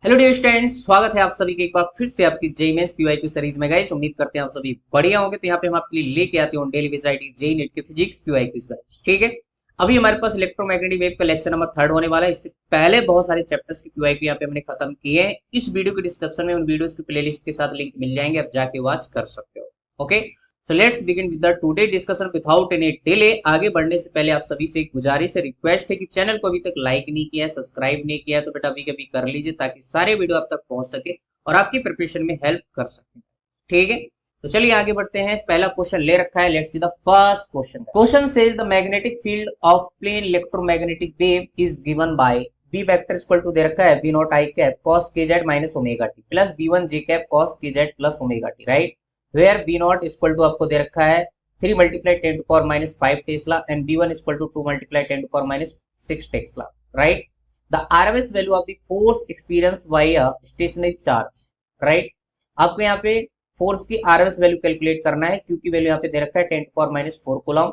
Hello dear students, स्वागत है आप सभी के एक बार फिर से आपकी जेई मेंस पीवाईक्यू सीरीज में। गाइस उम्मीद करते हैं आप सभी बढ़िया होंगे। तो यहाँ पे हम आपके लिए लेके आते हैं daily base IIT JEE NEET के फिजिक्स पीवाईक्यू गाइस, ठीक है। अभी हमारे पास इलेक्ट्रोमैग्नेटिक वेव का लेक्चर नंबर 3 होने वाला है। इससे पहले बहुत सारे चैप्टर्स की पीवाईक्यू यहाँ पे हमने खत्म किए हैं। इस वीडियो के डिस्क्रिप्शन में उन वीडियोस की प्लेलिस्ट के साथ लिंक मिल जाएंगे, आप जाके वॉच कर सकते हो। Okay, so let's begin with the today discussion without any delay। आगे बढ़ने से पहले आप सभी से एक गुजारिश है, रिक्वेस्ट है कि चैनल को अभी तक लाइक नहीं किया है, सब्सक्राइब नहीं किया है तो बेटा अभी कभी कर लीजिए, ताकि सारे वीडियो आप तक पहुंच सके और आपकी प्रिपरेशन में हेल्प कर सके। ठीक है, तो चलिए आगे बढ़ते हैं। पहला क्वेश्चन ले रखा है, let's see the first question. Question says the magnetic field of plane electromagnetic wave is given by B vector equal to दे रखा है B naught I cap cos k z minus omega T plus B one j cap cos k z plus omega t, right. Where B naught equal to आपको दे रखा है 3 multiply 10 to power minus 5 tesla and B one equal to 2 multiply 10 to power minus 6 tesla, right. The RMS value of the force experience by a stationary charge, right. आपको यहाँ पे force की RMS value calculate करना है, क्योंकि value यहाँ पे दे रखा है 10 to power minus 4 coulomb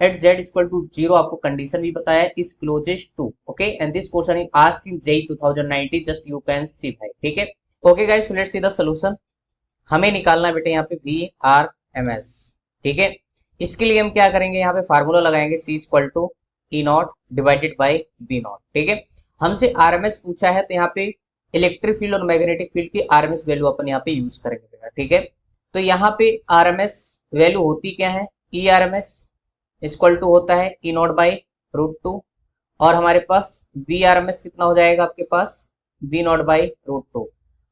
at Z equal to 0। आपको कंडीशन भी बताया है is closest to, okay, and this question is asked in JEE 2019, just you can see भाई, ठीक है। Okay guys, so let's see the solution. हमें निकालना है बेटा यहाँ पे वी आर एम एस, ठीक है। इसके लिए हम क्या करेंगे, यहाँ पे फार्मूला लगाएंगे C equal to E naught divided by B naught, ठीक है। हमसे आरएमएस पूछा है, तो यहाँ पे इलेक्ट्रिक फील्ड और मैग्नेटिक फील्ड की आरएमएस वैल्यू अपन यहाँ पे यूज करेंगे बेटा, ठीक है। तो यहाँ पे आरएमएस वैल्यू होती क्या है, E R M S equal to होता है ई नॉट बाई √2, और हमारे पास वी आर एम एस कितना हो जाएगा आपके पास वी नॉट बाई √2।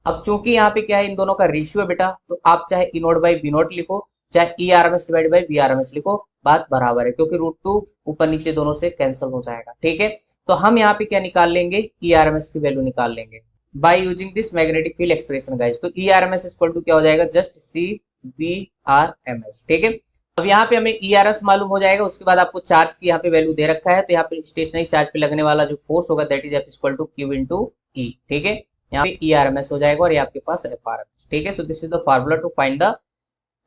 अब चूंकि यहाँ पे क्या है, इन दोनों का रेशियो है बेटा, तो आप चाहे E not by B not लिखो, चाहे E R M S divide by B R M S लिखो, बात बराबर है, क्योंकि √2 ऊपर नीचे दोनों से कैंसिल हो जाएगा, ठीक है। तो हम यहाँ पे क्या निकाल लेंगे, ई आर एम एस की वैल्यू निकाल लेंगे by using this magnetic field expression guys. तो E R M S equal to क्या हो जाएगा, just C V R M S, ठीक है। अब यहाँ पे हमें ई आर एस मालूम हो जाएगा, उसके बाद आपको चार्ज की यहाँ पे वैल्यू दे रखा है, तो यहाँ पे स्टेशनरी चार्ज पे लगने वाला जो फोर्स होगा that is F equal to Q into E, ठीक है। यहाँ पे ई आर एम एस हो जाएगा और ये आपके पास एफ आर एम एस, ठीक है। So this is the formula to find the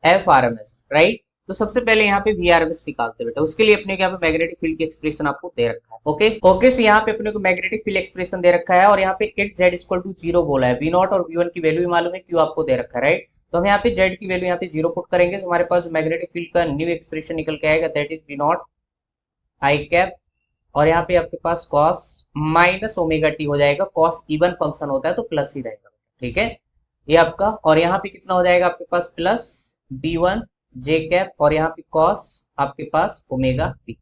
F R M S, right. तो सबसे पहले यहाँ पे वी आर एम एस निकालते बेटा, उसके लिए अपने यहाँ पे मैग्नेटिक फील्ड की एक्सप्रेशन आपको दे रखा है, ओके ओके। सो यहाँ पे अपने को मैग्नेटिक फील्ड एक्सप्रेशन दे रखा है और यहाँ पे एट जेड इक्वल टू 0 बोला है, वी नॉट और वी वन की वैल्यू भी मालूम है, क्यू आपको दे रखा है, राइट। तो हम यहाँ पे जेड की वैल्यू यहाँ पे 0 पुट करेंगे, तो हमारे पास मैग्नेटिक फील्ड का न्यू एक्सप्रेशन निकल के आएगा that is V not I cap, और यहाँ पे आपके पास कॉस माइनस ओमेगा टी हो जाएगा, कॉस इवन फंक्शन होता है तो प्लस ही रहेगा, ठीक है ये आपका। और यहाँ पे कितना हो जाएगा आपके पास plus B one j cap, और यहाँ पे कॉस आपके पास ओमेगा टी,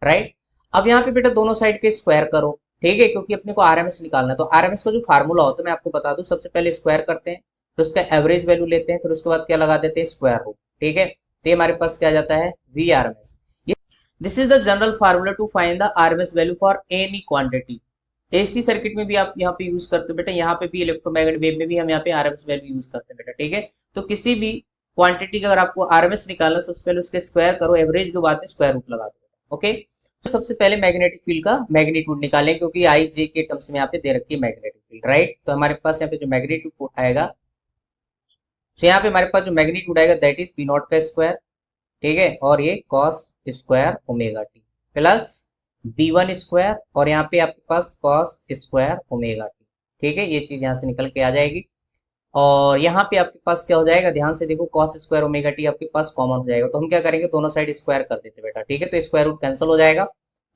राइट। अब यहाँ पे बेटा दोनों साइड के स्क्वायर करो, ठीक है, क्योंकि अपने को आरएमएस निकालना है। तो आरएमएस का जो फार्मूला होता है मैं आपको बता दूं, सबसे पहले स्क्वायर करते हैं, फिर उसका एवरेज वैल्यू लेते हैं, फिर उसके बाद क्या लगा देते हैं, स्क्वायर रूट, ठीक है। तो ये हमारे पास क्या आ जाता है, V R M S. This is the general formula to find the RMS value for any quantity. AC circuit में भी आप यहाँ पे यूज करते हो बेटा, यहाँ पे भी इलेक्ट्रोमैग्नेटिक वेव में भी हम यहाँ पे आरएमएस वैल्यू यूज करते हैं बेटा, ठीक है। तो किसी भी क्वांटिटी का अगर आपको आरएमएस निकालना, सबसे पहले उसके स्क्वायर करो, एवरेज के बाद में स्क्वायर रूट लगा दो, ओके। तो सबसे पहले मैग्नेटिक फील्ड का मैग्नीट्यूड निकालें, क्योंकि आई जे के टर्म्स में यहाँ पे दे रखी है मैग्नेटिक फील्ड, राइट। तो हमारे पास यहाँ पे जो मैग्नीट्यूड आएगा, तो यहाँ पे हमारे पास जो मैग्नीट्यूड आएगा दैट इज पी नॉट का स्क्वायर, ठीक है, और ये cos square omega T plus B one square, और यहाँ पे आपके पास कॉस स्क्वायर ओमेगा टी, ठीक है। ये चीज यहाँ से निकल के आ जाएगी, और यहाँ पे आपके पास क्या हो जाएगा, ध्यान से देखो, कॉस स्क्वायर ओमेगा टी आपके पास कॉमन हो जाएगा, तो हम क्या करेंगे, दोनों साइड स्क्वायर कर देते बेटा, ठीक है। तो स्क्वायर रूट कैंसिल हो जाएगा,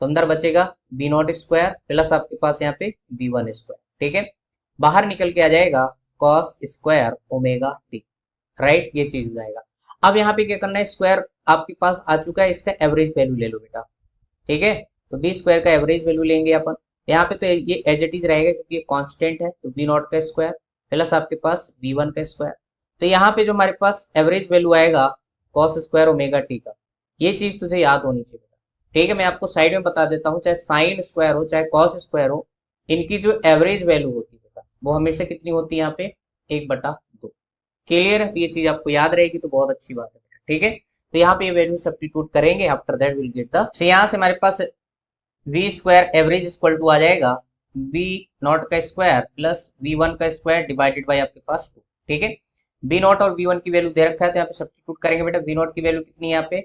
तो अंदर बचेगा बी नॉट स्क्वायर प्लस आपके पास यहाँ पे बी वन स्क्वायर, ठीक है। बाहर निकल के आ जाएगा cos square omega t, right, ये चीज हो जाएगा। अब यहाँ पे क्या करना है, स्क्वायर आपके पास आ चुका है, इसका एवरेज वैल्यू ले लो बेटा, ठीक है। तो बी स्क्वायर का एवरेज वैल्यू लेंगे अपन, यहाँ पे तो ये एज इट इज रहेगा क्योंकि ये कांस्टेंट है, तो बी नॉट का स्क्वायर प्लस आपके पास बी वन का स्क्वायर। तो यहाँ पे जो हमारे पास एवरेज वैल्यू आएगा कॉस स्क्वायर ओमेगा टी का, ये चीज तुझे याद होनी चाहिए बेटा, ठीक है। मैं आपको साइड में बता देता हूँ, चाहे साइन स्क्वायर हो चाहे कॉस स्क्वायर हो, इनकी जो एवरेज वैल्यू होती है बेटा वो हमेशा कितनी होती है, यहाँ पे 1/2। क्लियर है, ये चीज आपको याद रहेगी तो बहुत अच्छी बात है बेटा, ठीक है। तो यहाँ पे ये वैल्यू सब्स्टिट्यूट करेंगे, after that will get the, तो यहाँ से हमारे पास V square average equal to आ जाएगा वी नॉट का स्क्वायर प्लस वी वन का स्क्वायर डिवाइडेड बाई आपके पास 2, ठीक है। बी नॉट और वी वन की वैल्यू दे रखा है, तो यहाँ पे सब्स्टिट्यूट करेंगे बेटा, वी नॉट की वैल्यू कितनी है यहाँ पे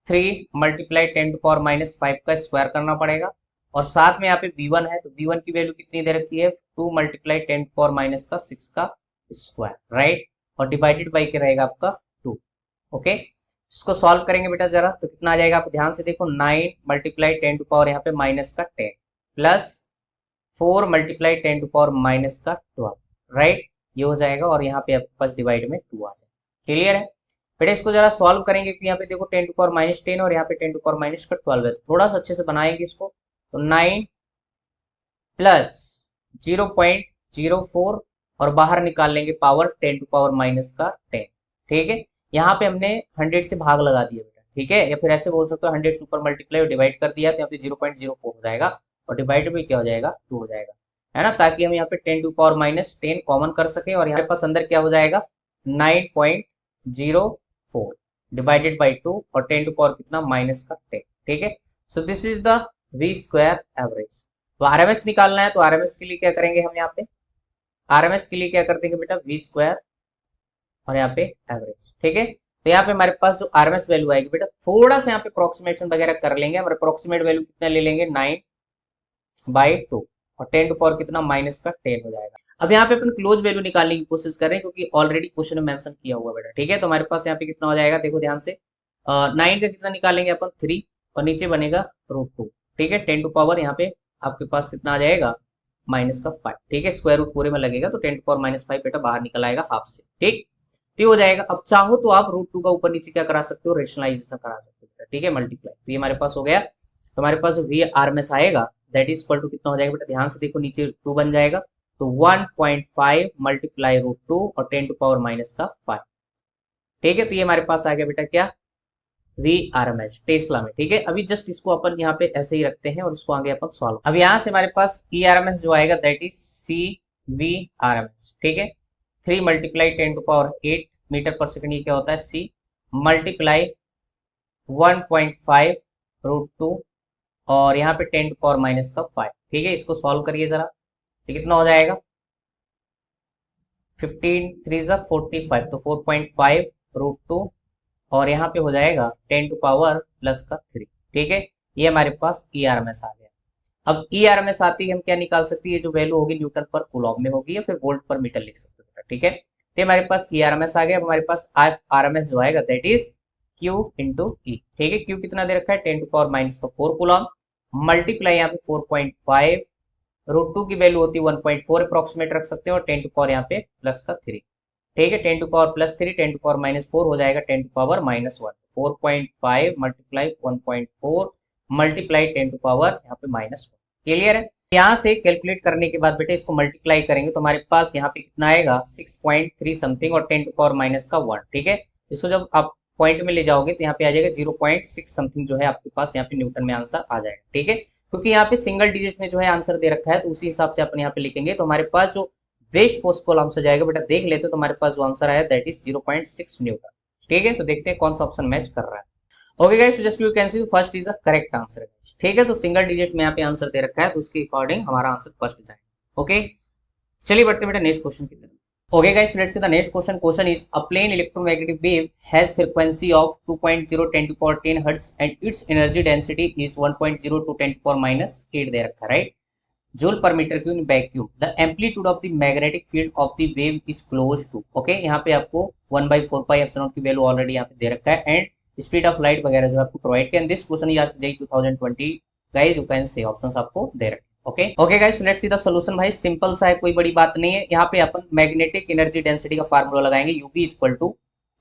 3 मल्टीप्लाई 10 टू पावर माइनस 5 का स्क्वायर करना पड़ेगा, और साथ में यहाँ पे V1 है, तो V1 की वैल्यू कितनी दे रखी है 2 मल्टीप्लाई 10 पावर माइनस का 6 का स्क्वायर, राइट, और डिवाइडेड बाई क्या रहेगा आपका 2। ओके, इसको सॉल्व करेंगे बेटा जरा, तो कितना आ जाएगा आप ध्यान से देखो, 9 मल्टीप्लाई 10 टू पावर यहाँ पे माइनस का 10 प्लस 4 मल्टीप्लाई 10 टू पावर माइनस का 12, राइट, ये हो जाएगा और यहाँ पे आपके पास डिवाइड में 2 आ जाएगा। क्लियर है बेटा, इसको जरा सॉल्व करेंगे कि यहाँ पे देखो 10 टू पावर माइनस 10 और यहाँ पे 10 टू पावर माइनस का 12 है, थोड़ा सा अच्छे से बनाएंगे इसको, तो 9 प्लस 0.04 और बाहर निकाल लेंगे पावर 10 टू पावर माइनस का 10, ठीक है। यहाँ पे हमने 100 से भाग लगा दिया बेटा, ठीक है, या फिर ऐसे बोल सकते हो 100 सुपर मल्टीप्लाई और डिवाइड कर दिया, तो यहाँ पे 0.04 हो जाएगा और डिवाइड में क्या हो जाएगा 2 हो जाएगा, है ना, ताकि हम यहाँ पे 10 टू पावर माइनस 10 कॉमन कर सके और यहाँ पास अंदर क्या हो जाएगा 9.04 डिवाइडेड बाई 2 और 10 टू पावर कितना माइनस का 10, ठीक है। So this is the V square average. तो आरएमएस निकालना है, तो आरएमएस के लिए क्या करेंगे हम यहाँ पे, आरएमएस के लिए क्या कर देंगे बेटा वी स्क्वायर और यहाँ पे एवरेज, ठीक है। तो यहाँ पे हमारे पास जो आरएमएस वैल्यू आएगी बेटा, थोड़ा सा यहाँ पे अप्रोक्सीमेशन वगैरह कर लेंगे, हमारे अप्रोक्सीमेट वैल्यू कितना ले लेंगे 9/2 और 10 टू पावर कितना माइनस का 10 हो जाएगा। अब यहाँ पे अपन क्लोज वैल्यू निकालने की कोशिश कर रहे हैं क्योंकि ऑलरेडी क्वेश्चन में मेंशन किया हुआ बेटा, ठीक है। तो हमारे पास यहाँ पे कितना हो जाएगा, देखो ध्यान से, 9 का कितना निकालेंगे अपन 3 और नीचे बनेगा √2, ठीक है। 10 टू पावर यहाँ पे आपके पास कितना आ जाएगा माइनस का 5, ठीक है, स्क्वायर रूट पूरे में लगेगा तो 10 टू पावर माइनस 5 बेटा बाहर निकल आएगा हाफ से, ठीक, तो हो जाएगा। अब चाहो तो आप √2 का ऊपर नीचे क्या करा सकते हो, रेशनलाइजेशन करा सकते हो, ठीक है, मल्टीप्लाई, तो ये हमारे पास हो गया। तो हमारे पास वी आरएमएस आएगा दैट इज इक्वल टू कितना हो जाएगा बेटा, ध्यान से देखो नीचे 2 बन जाएगा, तो 1.5 मल्टीप्लाई √2 और 10 टू पावर माइनस का 5, ठीक है। तो ये हमारे पास आ गया बेटा क्या वी आरएमएस टेस्ला में, ठीक है। अभी जस्ट इसको अपन यहाँ पे ऐसे ही रखते हैं और इसको आगे अपन सॉल्व। अब यहाँ से हमारे पास ई आरएमएस जो आएगा that is C V RMS, ठीक है। 3 मल्टीप्लाई 10 टू पावर 8 मीटर पर सेकंड, ये क्या होता है सी, मल्टीप्लाई 1.5 √2 और यहाँ पे 10 टू पावर माइनस का 5, ठीक है। इसको सॉल्व करिए जरा, तो कितना हो जाएगा 15 3 45, तो 4.5 √2 और यहाँ पे हो जाएगा 10 टू पावर प्लस का 3, ठीक है। ये हमारे पास ई आरएमएस आ गया। अब ई आरएमएस आती है हम क्या निकाल सकते हैं, जो वैल्यू होगी न्यूटन पर कूलॉम में होगी या फिर वोल्ट पर मीटर लिख सकते हैं, ठीक है। तो हमारे पास ई आरएमएस आ गया। अब हमारे पास आई आरएमएस जो आएगा that is Q into E, ठीक है। क्यू कितना दे रखा है 10 टू पावर माइनस का 4 कूलॉम, मल्टीप्लाई यहाँ पे 4.5 √2 की वैल्यू होती है 1.4 अप्रोक्सीमेट रख सकते हो और 10 टू पावर यहाँ पे प्लस का 3, ठीक है। 10 to power plus 3 10 to power minus 4 हो जाएगा 10 to power minus 1, 4.5 multiply 1.4 multiply 10 to power यहाँ पे माइनस 1, क्लियर है। यहाँ से कैलकुलेट करने के बाद बेटे इसको मल्टीप्लाई करेंगे तो हमारे पास यहाँ पे कितना आएगा 6.3 समथिंग और 10 टू पावर माइनस का 1, ठीक है। इसको जब आप पॉइंट में ले जाओगे तो यहाँ पे आ जाएगा 0.6 समथिंग जो है आपके पास यहाँ पे न्यूटन में आंसर आ जाएगा, ठीक है। क्योंकि यहाँ पे सिंगल डिजिट में जो है आंसर दे रखा है तो उसी हिसाब से अपन यहाँ पे लिखेंगे। तो हमारे पास जो वेस्ट पॉसिबल आंसर जाएगा बेटा देख लेते तो हमारे पास जो आंसर आया दैट इज 0.6 न्यूटन, ठीक है। तो देखते हैं कौन सा ऑप्शन मैच कर रहा है। Okay guys, just you can C first is the correct answer, ठीक है। तो सिंगल डिजिट में यहाँ पे आंसर दे रखा है तो उसके अकॉर्डिंग हमारा आंसर फर्स्ट जाएगा। ओके, चलिए बढ़ते बेटा नेक्स्ट क्वेश्चन की तरफ। Okay guys, let's see the next question. Question is a plain electromagnetic wave has frequency of 2.0 10 to power 10 hertz and its energy density is 1.0 to 10 to power minus 8 दे रखा है, right? Joule per meter cube in vacuum. The amplitude of the magnetic field of the wave is close to. Okay, यहाँ पे आपको 1/4 pi epsilon की value already यहाँ पे दे रखा है एंड स्पीड ऑफ लाइट वगैरह जो आपको प्रोवाइड किया। This question is asked JEE 2020 guys, you can say options आपको दे रखे। Okay guys, let's see the solution. भाई सिंपल सा है, कोई बड़ी बात नहीं है। यहाँ पे अपन मैग्नेटिक एनर्जी डेंसिटी का फार्मूला लगाएंगे, यूबी इक्वल टू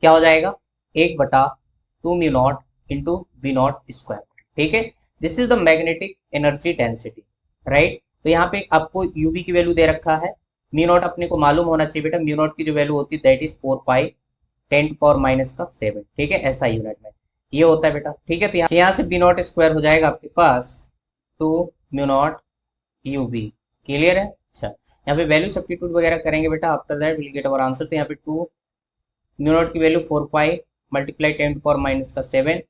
क्या हो जाएगा 1/2 mu not into V not square, ठीक है। This is the magnetic energy density, right. तो यहाँ पे आपको यूबी की वैल्यू दे रखा है, म्यू नॉट अपने को मालूम होना चाहिए बेटा, म्यू नॉट की जो वैल्यू होती है that is 4 pi 10 power minus का 7, ठीक है, ऐसा यूनिट में ये होता है बेटा, ठीक है। तो यहाँ से वी नॉट स्क्वायर हो जाएगा आपके पास 2 म्यू नॉट यूबी, क्लियर है। अच्छा, यहाँ पे वैल्यू सब्स्टिट्यूट वगैरह करेंगे बेटा, after that will get our answer. तो यहाँ पे 2 म्यू नॉट की value 4 pi multiply 10 to power minus का 7,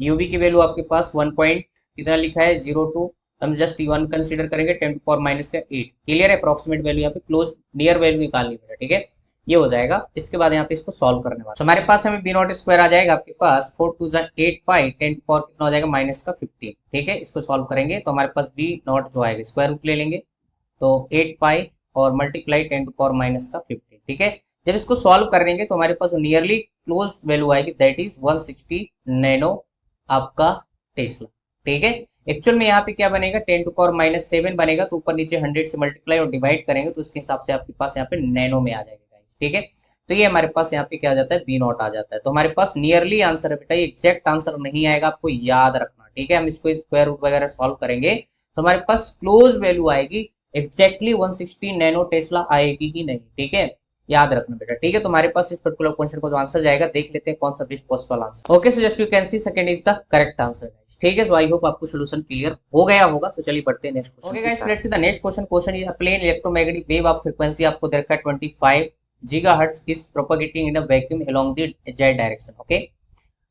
यूबी की वैल्यू आपके पास 1 पॉइंट कितना लिखा है 02, हम जस्ट 1 कंसीडर करेंगे 10 टू पावर माइनस का 8, क्लियर है। अप्रोक्सीमेट वैल्यू यहाँ पे क्लोज नियर वैल्यू निकालनी बेटा, ठीक है। ये हो जाएगा। इसके बाद यहाँ पे इसको सॉल्व करने वाला, तो हमारे पास हमें बी नॉट स्क्वायर आ जाएगा आपके पास 4 2 8 पाई 10 पावर कितना हो जाएगा माइनस का 15। ठीक है, इसको सॉल्व करेंगे तो हमारे पास बी नॉट जो आएगा स्क्वायर रूट ले लेंगे, तो 8 पाई और मल्टीप्लाई 10 टू पावर माइनस का 15। ठीक है, जब इसको सॉल्व करेंगे तो हमारे पास नियरली क्लोज वैल्यू आएगी, दैट इज 160 नैनो आपका टेस्ला। ठीक है, एक्चुअल में यहाँ पे क्या बनेगा 10 टू पावर माइनस 7 बनेगा, तो ऊपर नीचे 100 से मल्टीप्लाई और डिवाइड करेंगे तो उसके हिसाब से आपके पास यहाँ पे नैनो में आ जाएगा। ठीक है, तो ये हमारे पास यहाँ पे क्या आ जाता है बी नॉट आ जाता है। तो हमारे पास नियरली आंसर है बेटा, एग्जैक्ट आंसर नहीं आएगा, आपको याद रखना। ठीक है, हम इसको स्क्वायर रूट वगैरह सॉल्व करेंगे तो हमारे पास क्लोज वैल्यू आएगी, एग्जैक्टली 160 नैनो टेस्ला आएगी ही नहीं। ठीक है, याद रखना बेटा। ठीक है, तो हमारे पास इस पर्टिकुलर क्वेश्चन को जो आंसर जाएगा, देख लेते हैं कौन सा best possible answer. Okay, so just you can see second is the correct answer. ठीक है, सो आई होप आपको सोल्यूशन क्लियर हो गया होगा। तो चलिए बढ़ते हैं next question. Okay guys, let's see the next question. Question is a plane electromagnetic wave of frequency आपको दे रखा है 25 gigahertz is propagating in a vacuum along the z direction. Okay,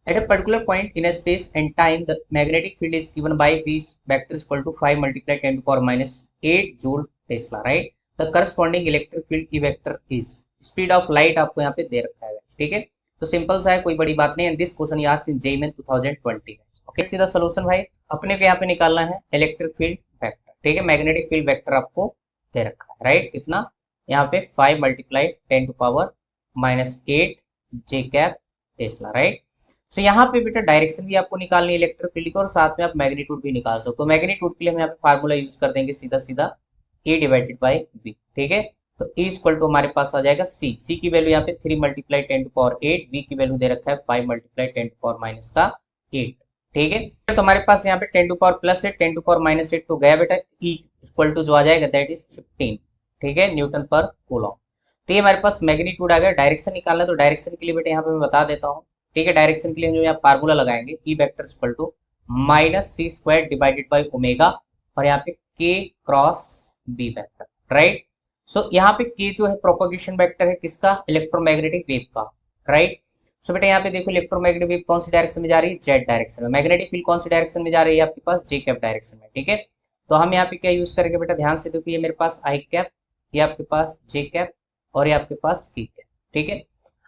at a particular point in a space and time, the magnetic field is given by v vector is equal to 5 multiplied 10 to power minus 8 joule tesla, right? The corresponding electric field E vector is speed of light आपको यहाँ पे दे रखा है। ठीक है, तो simple सा है, कोई बड़ी बात नहीं है। दिस क्वेश्चन ये asked in JEE main 2020। Okay, सीधा सोल्यूशन भाई अपने को यहाँ पे निकालना है इलेक्ट्रिक फील्ड वेक्टर। ठीक है, मैग्नेटिक फील्ड वेक्टर आपको दे रखा है, राइट? कितना यहाँ पे 5 multiplied 10 to power minus 8 J cap tesla, right? तो यहाँ पे बेटा डायरेक्शन भी आपको निकालनी है इलेक्ट्रिक फील्ड की, और साथ में आप मैग्नीट्यूड भी निकाल सकते हो। तो मैग्नीट्यूड के लिए हम यहाँ पे फार्मूला यूज कर देंगे सीधा सीधा ए डिवाइडेड बाई बी। ठीक है, तो ई इक्वल टू हमारे पास आ जाएगा सी। सी की वैल्यू यहाँ पे 3 मल्टीप्लाई 10 टू पावर 8, बी की वैल्यू दे रखा है 5 मल्टीप्लाई 10 टू पावर माइनस का 8। ठीक है, तो हमारे पास यहाँ पे 10 to power plus 8 10 to power minus 8 तो गया बेटा। ई इक्वल टू जो आ जाएगा दैट इज 15। ठीक है, न्यूटन पर कूलॉम। तो ये हमारे पास मैग्नीट्यूड आ गया। डायरेक्शन निकालना है, तो डायरेक्शन के लिए बेटा यहाँ पे मैं बता देता हूँ। ठीक है, डायरेक्शन के लिए जो यहाँ फार्मूला लगाएंगे E vector equal to minus C square divided by omega, और यहाँ पे K cross B vector, right? So यहाँ पे के जो है प्रोपगेशन वेक्टर है किसका, इलेक्ट्रोमैग्नेटिक वेव का, राइट? सो बेटा यहाँ पे देखो इलेक्ट्रोमैग्नेटिक वेव कौन सी डायरेक्शन में जा रही है, जेड डायरेक्शन में। मैग्नेटिक फील्ड कौन सी डायरेक्शन में जा रही है आपके पास, जे कैप डायरेक्शन में। ठीक है, तो हम यहाँ पे क्या यूज करेंगे बेटा, ध्यान से देखो, ये मेरे पास आई कैप, ये आपके पास जे कैप, और ये आपके पास के कैप। ठीक है,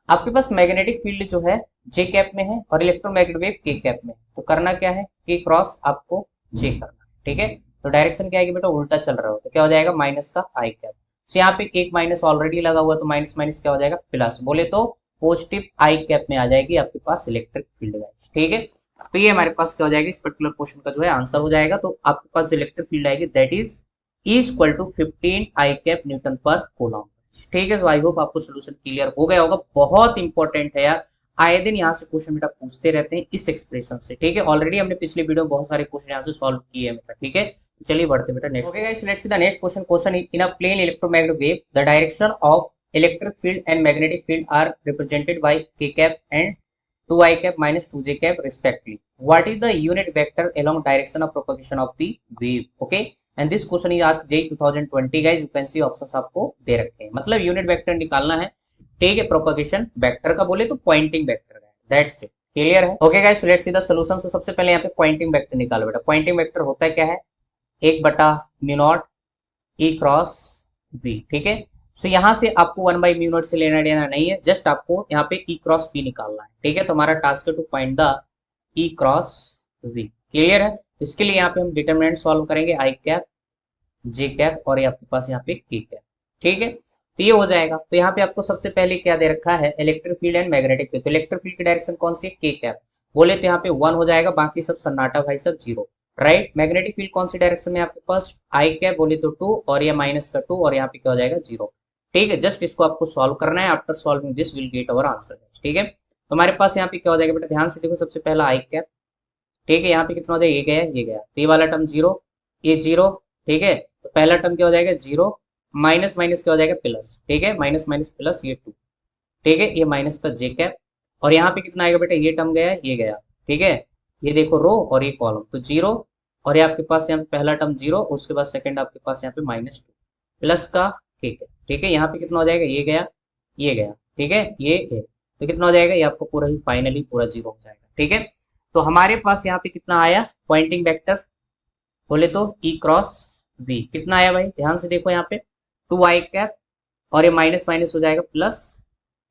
आपके पास मैग्नेटिक फील्ड जो है जे कैप में है और इलेक्ट्रोमैग्नेटिक वेव के कैप में, तो करना क्या है, के क्रॉस आपको जे करना है। ठीक है, तो डायरेक्शन क्या आएगी बेटा, उल्टा चल रहा हो तो क्या हो जाएगा, माइनस का आई कैप। तो यहाँ पे एक माइनस ऑलरेडी लगा हुआ, तो माइनस माइनस क्या हो जाएगा, प्लस। बोले तो पॉजिटिव आई कैप में आ जाएगी आपके पास इलेक्ट्रिक फील्ड। ठीक है, तो ये हमारे पास क्या हो जाएगा, इस पर्टिकुलर क्वेश्चन का जो है आंसर हो जाएगा। तो आपके पास जो इलेक्ट्रिक फील्ड आएगी that is equal to 15 I cap newton per coulomb. ठीक है, तो आई होप आपको सोल्यूशन क्लियर हो गया होगा। बहुत इंपॉर्टेंट है यार, आए दिन यहाँ से क्वेश्चन बेटा पूछते रहते हैं इस एक्सप्रेशन से। ठीक है, ऑलरेडी हमने पिछले वीडियो में बहुत सारे क्वेश्चन यहाँ से सॉल्व किए हैं बेटा। ठीक है, चलिए बढ़ते बेटा next. Okay guys, let's see the next question. Question in a plane electromagnetic wave the direction of electric field and magnetic field are represented by K cap and 2 i cap minus 2 j cap respectively. What is the unit vector along direction of propagation of the wave? Okay, and this question is asked JEE 2020 guys. You can see options आपको दे रखे हैं, मतलब unit vector निकालना है। ठीक है, propagation vector का बोले तो पॉइंटिंग वेक्टर है, दैट्स इट। क्लियर है? Okay guys, let's see the solution. तो सबसे पहले यहाँ पे पॉइंटिंग वेक्टर निकालो बेटा। पॉइंटिंग वेक्टर होता है क्या है, 1/μ0 ई क्रॉस बी। ठीक है, तो यहाँ से आपको 1/μ0 से लेना देना नहीं है, जस्ट आपको यहाँ पे ई क्रॉस बी निकालना है। ठीक है, तो हमारा टास्क है to find the E cross V. Clear है? तो इसके लिए यहाँ पे हम डिटरमिनेंट सॉल्व करेंगे, आई कैप जे कैप और ये आपके पास यहाँ पे के कैप। ठीक है, तो ये हो जाएगा। तो यहाँ पे आपको सबसे पहले क्या दे रखा है, electric field and magnetic field. तो इलेक्ट्रिक फील्ड की डायरेक्शन कौन सी है, के कैप। बोले तो यहाँ पे 1 हो जाएगा, बाकी सब सन्नाटा भाई सब 0, राइट? मैग्नेटिक फील्ड कौन सी डायरेक्शन में आपके पास, आई कैप बोले तो 2 और ये माइनस का 2 और यहाँ पे क्या हो जाएगा 0। ठीक है, जस्ट इसको आपको सॉल्व करना है। After solving this will get our answer. ठीक है, तो हमारे पास यहाँ पे क्या हो जाएगा बेटा, ध्यान से देखो, सबसे पहला आई कैप। ठीक है, यहाँ पे कितना हो जाएगा, ये गया ये गया, तो ये वाला टर्म 0 ये 0। ठीक है, तो पहला टर्म क्या हो जाएगा 0, माइनस माइनस क्या हो जाएगा प्लस। ठीक है, माइनस माइनस प्लस ये 2। ठीक है, ये माइनस का जे कैप, और यहाँ पे कितना आएगा बेटा, ये टर्म गया ये गया। ठीक है, ये देखो रो और ये कॉलम, तो 0 और ये आपके पास यहाँ पे पहला टर्म 0, उसके बाद सेकंड आपके पास यहाँ पे -2 प्लस का ठीक है। ठीक है, यहाँ पे कितना हो जाएगा, ये गया ये गया। ठीक है, ये है, तो कितना हो जाएगा, ये आपको पूरा ही फाइनली पूरा 0 हो जाएगा। ठीक है, तो हमारे पास यहाँ पे कितना आया, पॉइंटिंग वेक्टर बोले तो ई क्रॉस बी कितना आया भाई, ध्यान से देखो यहाँ पे 2 आई कैप और ये माइनस माइनस हो जाएगा प्लस,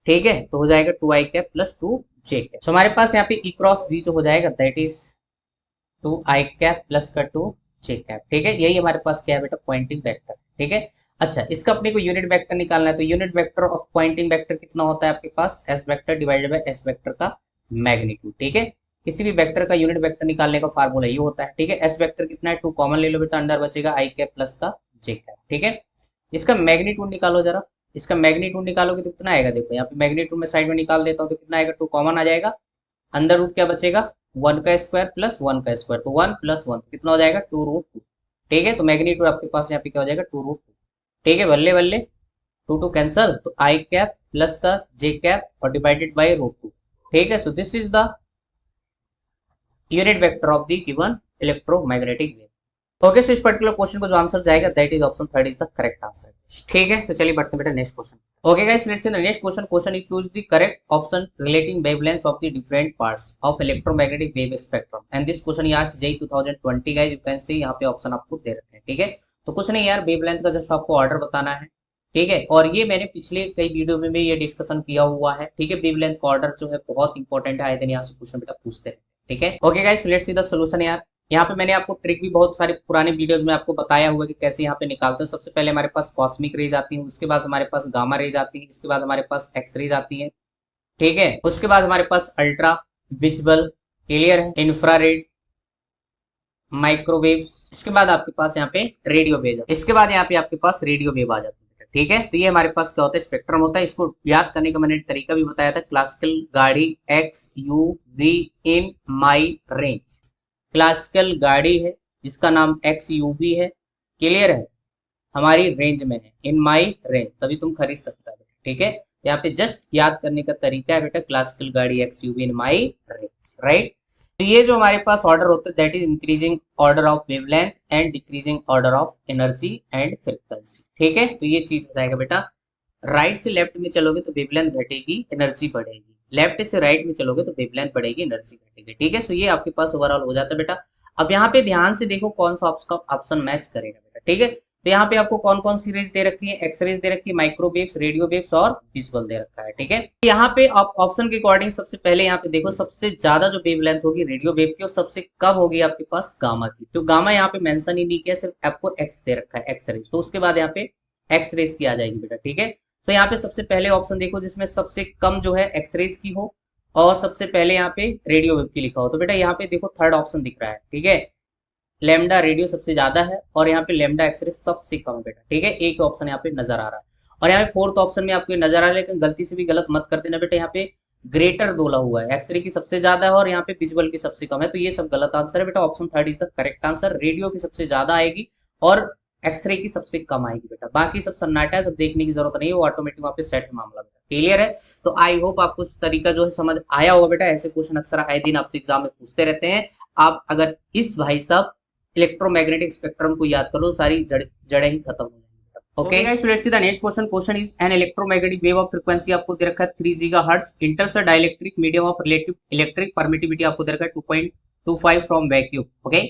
ठीक है, तो हो जाएगा 2i cap plus 2j cap. तो हमारे पास यहाँ पे ई क्रॉस बी जो हो जाएगा that is 2i cap plus का 2j कैप, ठीक है। यही हमारे पास क्या है बेटा, पॉइंटिंग वेक्टर, ठीक है। अच्छा, इसका अपने को यूनिट वेक्टर निकालना है, तो unit vector of Poynting vector कितना होता है आपके पास, S vector divided by S vector का मैग्नीट्यूड, ठीक है। किसी भी वेक्टर का यूनिट वेक्टर निकालने का फार्मूला ये होता है, ठीक है। एस वेक्टर कितना है, 2 कॉमन ले लो बेटा, अंदर बचेगा i कैप प्लस का j कैप, ठीक है। इसका मैग्नीट्यूड निकालो जरा, इसका मैग्नीट्यूड निकालोगे तो कितना आएगा, देखो यहाँ पे मैग्नीट्यूड में साइड में निकाल देता हूँ तो कितना आएगा, 2 कॉमन आ जाएगा, अंदर रूट क्या बचेगा, 1 का स्क्वायर प्लस 1 का स्क्वायर, तो 1 प्लस 1 कितना हो जाएगा, 2√2, ठीक है। तो मैग्नीट्यूड आपके पास यहाँ पे क्या हो जाएगा, 2√2, ठीक है। बल्ले बल्ले 2 कैंसल, तो i कैप प्लस का j कैप और डिवाइडेड बाई √2, ठीक है। So this is the unit vector of the given electromagnetic wave. Okay, so इस पर्टिकुलर क्वेश्चन को जो आंसर जाएगा that is option third is the correct answer, ठीक है। तो चलिए बढ़ते हैं बेटा next question. Okay guys, let's see the next question is choose the correct option relating wavelength of the different parts of electromagnetic wave spectrum and this question यार JEE 2020 guys, you can see यहाँ पे option आपको दे रखे हैं, ठीक है। तो कुछ नहीं यार, वेवलेंथ का जस्ट आपको ऑर्डर बताना है, ठीक है। और ये मैंने पिछले कई वीडियो में भी ये डिस्कशन किया हुआ है, ठीक है। वेवलेंथ का ऑर्डर जो है बहुत इंपॉर्टेंट है, आए दिन यहाँ से क्वेश्चन बेटा पूछते हैं, ठीक है। Okay guys, let's see the solution यार। यहाँ पे मैंने आपको ट्रिक भी बहुत सारे पुराने वीडियोज में आपको बताया हुआ है कि कैसे यहाँ पे निकालते हैं। सबसे पहले हमारे पास कॉस्मिक रेज आती है, उसके बाद हमारे पास गामा रेज आती है, इसके बाद हमारे पास एक्स रेज आती है, ठीक है। उसके बाद हमारे पास अल्ट्रा विजिबल, क्लियर है, इंफ्रारेड, माइक्रोवेव, इसके बाद आपके पास यहाँ पे रेडियो वेव, इसके बाद यहाँ पे आपके पास रेडियो वेव आ जाती है, ठीक है। तो ये हमारे पास क्या होता है, स्पेक्ट्रम होता है। इसको याद करने का मैंने तरीका भी बताया था, क्लासिकल गाड़ी X U V in my range, classical गाड़ी है जिसका नाम एक्स यू वी है, क्लियर है, हमारी रेंज में है, इन माई रेंज, तभी तुम खरीद सकता है, ठीक है। यहाँ पे जस्ट याद करने का तरीका है बेटा, क्लासिकल गाड़ी X U V in my range, right. तो ये जो हमारे पास ऑर्डर होता है that is increasing order of wavelength and decreasing order of energy and frequency, ठीक है। तो ये चीज हो जाएगा बेटा, राइट से लेफ्ट में चलोगे तो वेवलेंथ घटेगी, एनर्जी बढ़ेगी, लेफ्ट से राइट में चलोगे तो वेवलेंथ बढ़ेगी, एनर्जी घटेगी, ठीक है। सो ये आपके पास ओवरऑल हो जाता है बेटा। अब यहाँ पे ध्यान से देखो कौन सा ऑप्शन मैच करेगा बेटा, ठीक है। तो यहाँ पे आपको कौन कौन सी रेज दे रखी है, एक्स रेज दे रखी है, माइक्रोवेव्स, रेडियो वेव्स और विजुअल दे रखा है, ठीक है। यहाँ पे आप ऑप्शन के अकॉर्डिंग सबसे पहले यहाँ पे देखो, सबसे ज्यादा जो वेवलेंथ होगी रेडियो वेव की और सबसे कम होगी आपके पास गामा की। तो गामा यहाँ पे मेंशन ही नहीं किया, सिर्फ आपको एक्स दे रखा है, एक्स रेज। तो उसके बाद यहाँ पे एक्स रेज की आ जाएगी बेटा, ठीक है। तो यहाँ पे सबसे पहले ऑप्शन देखो जिसमें सबसे कम जो है एक्स रेज की हो और सबसे पहले यहाँ पे रेडियो वेव की लिखा हो, तो बेटा यहाँ पे देखो थर्ड ऑप्शन दिख रहा है, ठीक है। लेमडा रेडियो सबसे ज्यादा है और यहाँ पे लेमडा एक्सरे सबसे कम है बेटा, ठीक है। एक ऑप्शन यहाँ पे नजर आ रहा है और यहाँ पे फोर्थ ऑप्शन में आपको ये नजर आ रहा है, लेकिन गलती से भी गलत मत कर देना बेटा, यहाँ पे ग्रेटर बोला हुआ है, एक्सरे की सबसे ज्यादा है और यहाँ पे विजुअल की सबसे कम है, तो ये सब गलत आंसर है बेटा। Option third is the correct answer, radio की सबसे ज्यादा आएगी और एक्सरे की सबसे कम आएगी बेटा, बाकी सब सन्नाटा है, सब देखने की जरूरत नहीं है, वो ऑटोमेटिक वहाँ पे सेट है मामला बेटा, क्लियर है। तो आई होप आपको इस तरीका जो है समझ आया होगा बेटा। ऐसे क्वेश्चन अक्सर आए दिन आपसे एग्जाम में पूछते रहते हैं, आप अगर इस भाई साहब इलेक्ट्रोमैग्नेटिक स्पेक्ट्रम को याद करो, सारी जड़ें ही खत्म हो जाएंगी। Okay guys, so let's see the next question is an electromagnetic wave of frequency आपको दे रखा है 3 gigahertz इंटर्स a dielectric medium of relative electric permittivity आपको दे रखा है 2.25 from vacuum, okay.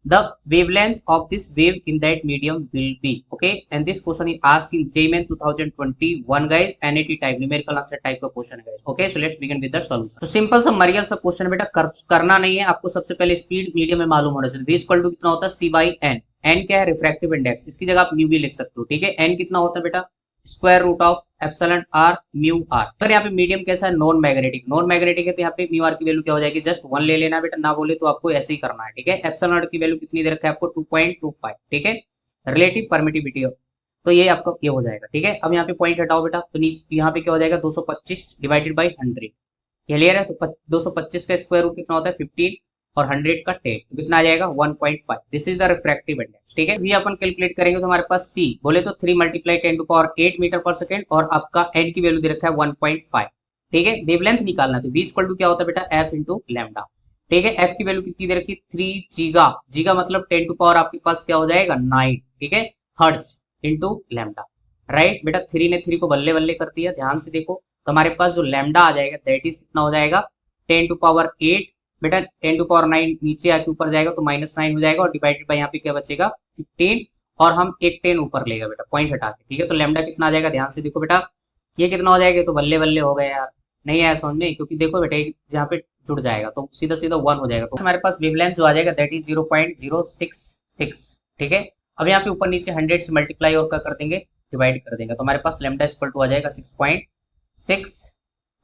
The wavelength of this wave in that medium will be, okay, and this question is asked in JMN 2021 guys, NAT type numerical answer type का question है guys, okay, so let's begin with the solution। तो simple सा मरियल सा question बेटा, करना नहीं है आपको, सबसे पहले स्पीड मीडियम में मालूम होना चाहिए। v इक्वल टू कितना होता है c by n, n क्या है, रिफ्रैक्टिव इंडेक्स, इसकी जगह आप म्यू भी लिख सकते हो, ठीक है। n कितना होता है बेटा, square root of epsilon R mu R. अगर यहाँ पे मीडियम कैसा है, नॉन मैग्नेटिक, नॉन मैग्नेटिक है तो यहाँ पे म्यू आर की वैल्यू क्या हो जाएगी, जस्ट 1 ले लेना बेटा, ना बोले तो आपको ऐसे ही करना है, ठीक है। एप्सिलॉन आर की वैल्यू कितनी दे रखा है आपको 2.25, ठीक है। रिलेटिव परमिटिविटी तो ये आपका ये हो जाएगा, ठीक है। अब यहाँ पे पॉइंट हटाओ बेटा, तो नीचे यहाँ पे क्या हो जाएगा 225 डिवाइडेड बाई 100, क्लियर है। तो 225 का स्क्वायर रूट कितना होता है 15 और 100 का 10, तो कितना आ जाएगा 1.5। This is the refractive index, ठीक है। ये अपन कैलकुलेट करेंगे तो हमारे पास c बोले तो 3 × 10⁸ मीटर पर सेकेंड और आपका n की वैल्यू दे रखा है 1.5, ठीक है। वेवलेंथ निकालना, तो v इक्वल टू क्या होता है बेटा f इंटू लैम्डा, ठीक है। f की वैल्यू कितनी दे रखी 3 गीगा, गीगा मतलब 10⁻, आपके पास क्या हो जाएगा 9, ठीक है, हर्ट्ज इंटू लैम्डा, राइट बेटा। 3 ने 3 को बल्ले बल्ले कर दिया, ध्यान से देखो, तो हमारे पास जो लैम्डा आ जाएगा दैट इज कितना हो जाएगा 10⁸ बेटा, 10�9 नीचे आके ऊपर जाएगा तो -9 हो जाएगा और डिवाइडेड बाय यहाँ पे क्या बचेगा 15 और हम एक 10 ऊपर लेगा बेटा पॉइंट हटा के, ठीक है। तो लैम्डा कितना आ जाएगा, ध्यान से देखो बेटा, ये कितना हो जाएगा, तो बल्ले बल्ले हो गया यार, नहीं आया समझ में, क्योंकि देखो बेटा जहाँ पे जुड़ जाएगा तो सीधा सीधा 1 हो जाएगा, तो हमारे पास वेवलेंथ जो आ जाएगा दैट इज 0.066, ठीक है। अब यहाँ पे ऊपर नीचे 100 से मल्टीप्लाई और क्या कर देंगे, डिवाइड कर देंगे, तो हमारे पास लैम्डा इक्वल टू आ जाएगा 6.6,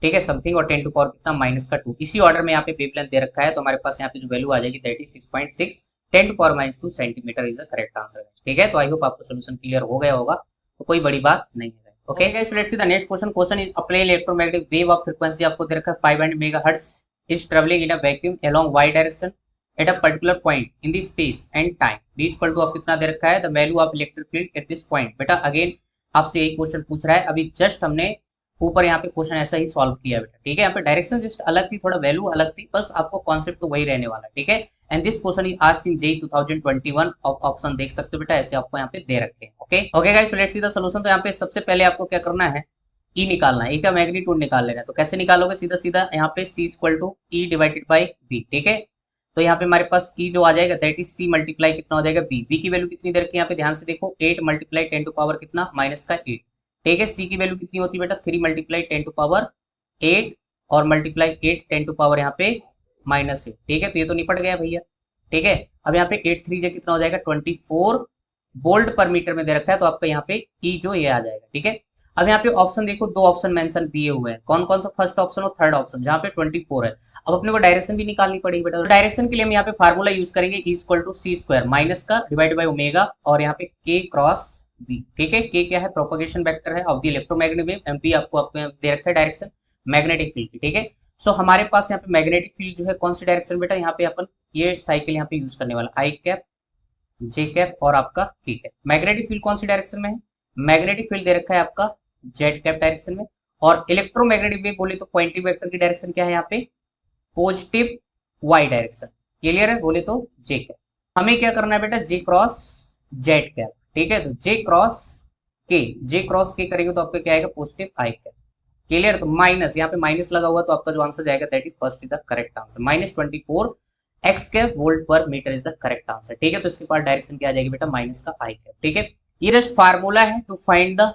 ठीक है, समथिंग, और 10 टू पावर कितना -2, इसी ऑर्डर में यहाँ पे वेवलेंथ दे रखा है, तो हमारे पास यहाँ पे जो वैल्यू आ जाएगी that is 6.6, 10 to power -2 centimetre is the correct answer, ठीक है। तो आई होप आपको सोल्यूशन क्लियर हो गया होगा, तो कोई बड़ी बात नहीं है। Okay guys, let's see the next question. Question is a plane electromagnetic wave of frequency आपको दे रखा है 500 megahertz is travelling in a vacuum along y direction at a particular point in the space and time b equal to, आप कितना दे रखा है, the value of electric field at this point. बेटा again आपसे यही क्वेश्चन पूछ रहा है, अभी जस्ट हमने ऊपर यहाँ पे क्वेश्चन ऐसा ही सॉल्व किया बेटा, ठीक है। यहाँ पे डायरेक्शन जस्ट अलग थी, थोड़ा वैल्यू अलग थी, बस आपको कॉन्सेप्ट तो वही रहने वाला है, ठीक है। And this question is asked in JEE 2021, option देख सकते हो बेटा, ऐसे आपको यहाँ पे दे रखे हैं। Okay okay guys, let's see the solution. तो यहाँ पे सबसे पहले आपको क्या करना है, ई निकालना है, ई का मैग्नीट्यूड निकाल लेना है। तो कैसे निकालोगे, सीधा सीधा यहाँ पे c equal to E divided by B, ठीक है। तो यहाँ पे हमारे पास ई जो आ जाएगा दैट इज c मल्टीप्लाई कितना हो जाएगा b, b की वैल्यू कितनी दे रखी है यहाँ पे, ध्यान से देखो, 8 मल्टीप्लाई 10 टू पावर कितना -8, ठीक है। c की वैल्यू कितनी होती है बेटा, 3 मल्टीप्लाई 10 टू पावर 8 और मल्टीप्लाई 8 10 टू पावर यहाँ पे -8, ठीक है। तो ये तो निपट गया भैया, ठीक है। अब यहाँ पे 8 3 कितना हो जाएगा 24 वोल्ट पर मीटर में दे रखा है, तो आपका यहाँ पे ई जो ये आ जाएगा, ठीक है। अब यहाँ पे ऑप्शन देखो, दो ऑप्शन मेंशन दिए हुए हैं, कौन कौन सा, फर्स्ट ऑप्शन और थर्ड ऑप्शन, जहाँ पे 24 है। अब अपने को डायरेक्शन भी निकालनी पड़ेगी बेटा, तो डायरेक्शन के लिए हम यहाँ पे फार्मूला यूज करेंगे E equal to C square minus का डिवाइड बाई ओमेगा और यहाँ पे के क्रॉस बी, ठीक है। के क्या है, प्रोपगेशन वेक्टर है of the electromagnetic wave, MP आपको दे रखा है डायरेक्शन मैग्नेटिक फील्ड की, ठीक है। सो हमारे पास यहाँ पे मैग्नेटिक फील्ड जो है कौन सी डायरेक्शन बेटा, यहाँ पे अपन ये साइकिल यहाँ पे यूज करने वाला, आई कैप जे कैप और आपका के कैप। मैग्नेटिक फील्ड कौन सी डायरेक्शन में है, मैग्नेटिक फील्ड दे रखा है आपका जेड कैप डायरेक्शन में, और इलेक्ट्रोमैग्नेटिक वेव बोले तो पॉइंटिंग वेक्टर की डायरेक्शन क्या है यहाँ पे, पॉजिटिव वाई डायरेक्शन, क्लियर है, बोले तो जे कैप। हमें क्या करना है बेटा, जे क्रॉस जेड कैप, ठीक है। तो जे क्रॉस के करेंगे तो आपका क्या आएगा, पॉजिटिव आई कैप, क्लियर। तो माइनस, यहाँ पे माइनस लगा हुआ, तो आपका जो आंसर जाएगा that is first is the correct answer, -24 X cap volt per metre is the correct answer, ठीक है। तो इसके पास डायरेक्शन क्या आ जाएगी बेटा, माइनस का आई कैप, ठीक है। ये जस्ट फार्मूला है to find the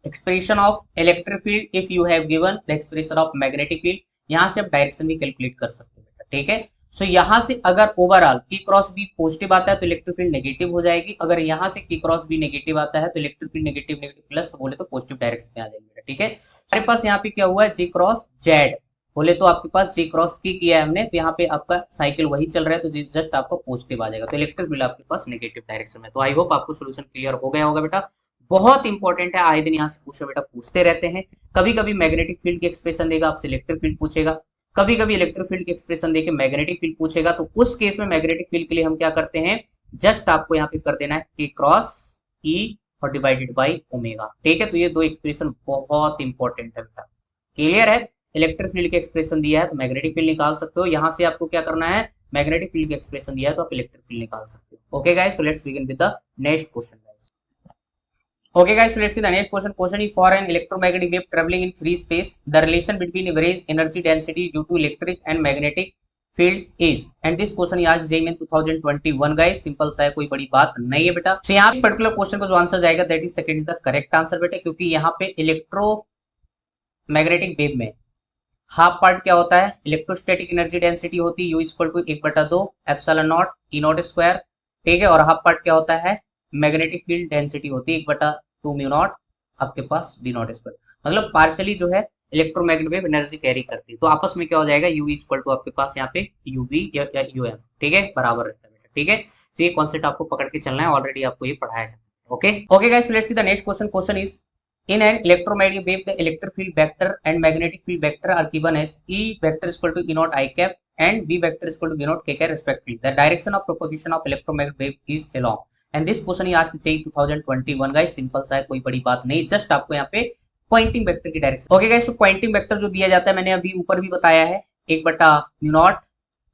expression of electric field if you have given the expression of magnetic field, यहाँ से आप डायरेक्शन भी कैलकुलेट कर सकते हो बेटा, ठीक है। सो यहाँ से अगर ओवरऑल की क्रॉस बी पॉजिटिव आता है तो इलेक्ट्रिक फील्ड नेगेटिव हो जाएगी, अगर यहाँ से की क्रॉस बी नेगेटिव आता है तो electric field negative negative plus, तो बोले तो पॉजिटिव डायरेक्शन में आ जाएगी बेटा, ठीक है। हमारे पास यहाँ पे क्या हुआ है, जे क्रॉस जेड, बोले तो आपके पास जे क्रॉस की किया है हमने, तो यहाँ पे आपका साइकिल वही चल रहा है, तो जस्ट आपको पॉजिटिव आ जाएगा, तो इलेक्ट्रिक फील्ड आपके पास नेगेटिव डायरेक्शन में। तो आई होप आपको सोल्यूशन क्लियर हो गया होगा बेटा, बहुत इंपॉर्टेंट है, आए दिन यहाँ से पूछो बेटा, पूछते रहते हैं। कभी कभी मैग्नेटिक फील्ड की एक्सप्रेशन देगा, आपसे इलेक्ट्रिक फील्ड पूछेगा, कभी कभी इलेक्ट्रिक फील्ड की एक्सप्रेशन देके मैग्नेटिक फील्ड पूछेगा, तो उस केस में मैग्नेटिक फील्ड के लिए हम क्या करते हैं, जस्ट आपको यहाँ पे कर देना है के क्रॉस ई और डिवाइडेड बाई ओमेगा, ठीक है। तो ये दो एक्सप्रेशन बहुत इंपॉर्टेंट है बेटा, क्लियर है। इलेक्ट्रिक फील्ड की एक्सप्रेशन दिया है तो मैग्नेटिक फील्ड निकाल सकते हो, यहाँ से आपको क्या करना है, मैग्नेटिक फील्ड की एक्सप्रेशन दिया है तो आप इलेक्ट्रिक फील्ड निकाल सकते हो। Okay guys, so let's begin with the next question guys. Okay guys, so let's see the next question. Question is for an electromagnetic wave traveling in free space, the relation between average energy density due to electric and magnetic fields is, and this question is आज JEE 2021 guys, simple सा है, कोई बड़ी बात नहीं है बेटा। So यहाँ पे पर्टिकुलर क्वेश्चन का जो आंसर जाएगा that is second is the correct answer बेटा, क्योंकि यहाँ पे इलेक्ट्रोमैग्नेटिक वेव में हाफ पार्ट क्या होता है, इलेक्ट्रोस्टैटिक एनर्जी डेंसिटी होती है U equal to 1/2 epsilon naught E naught square, ठीक है। और हाफ पार्ट क्या होता है, मैग्नेटिक फील्ड डेंसिटी होती है 1/2 म्यू नॉट आपके पास बी नॉट स्क्वायर, मतलब पार्शियली जो है इलेक्ट्रोमैग्नेटिक वेव एनर्जी कैरी करती है, तो आपस में क्या हो जाएगा, यू इक्वल टू आपके पास यहाँ पे यूवी या यूएफ, ठीक है, बराबर रहता है, ठीक है। तो ये कॉन्सेप्ट आपको पकड़ के चलना है, ऑलरेडी आपको ये पढ़ाया है। Okay okay guys, let's see the next question. Question is in an electromagnetic wave the electric field vector and magnetic field vector are given as E vector is equal to E naught I cap and V vector is equal to V naught K cap respectively. The direction of propagation of electromagnetic wave is along. And this question is asked JEE 2021 guys, simple सा है, कोई बड़ी बात नहीं, just आपको यहाँ पे Poynting vector की डायरेक्शन। ओके गाइस, तो पॉइंटिंग वेक्टर जो दिया जाता है मैंने अभी ऊपर भी बताया है, 1/μ0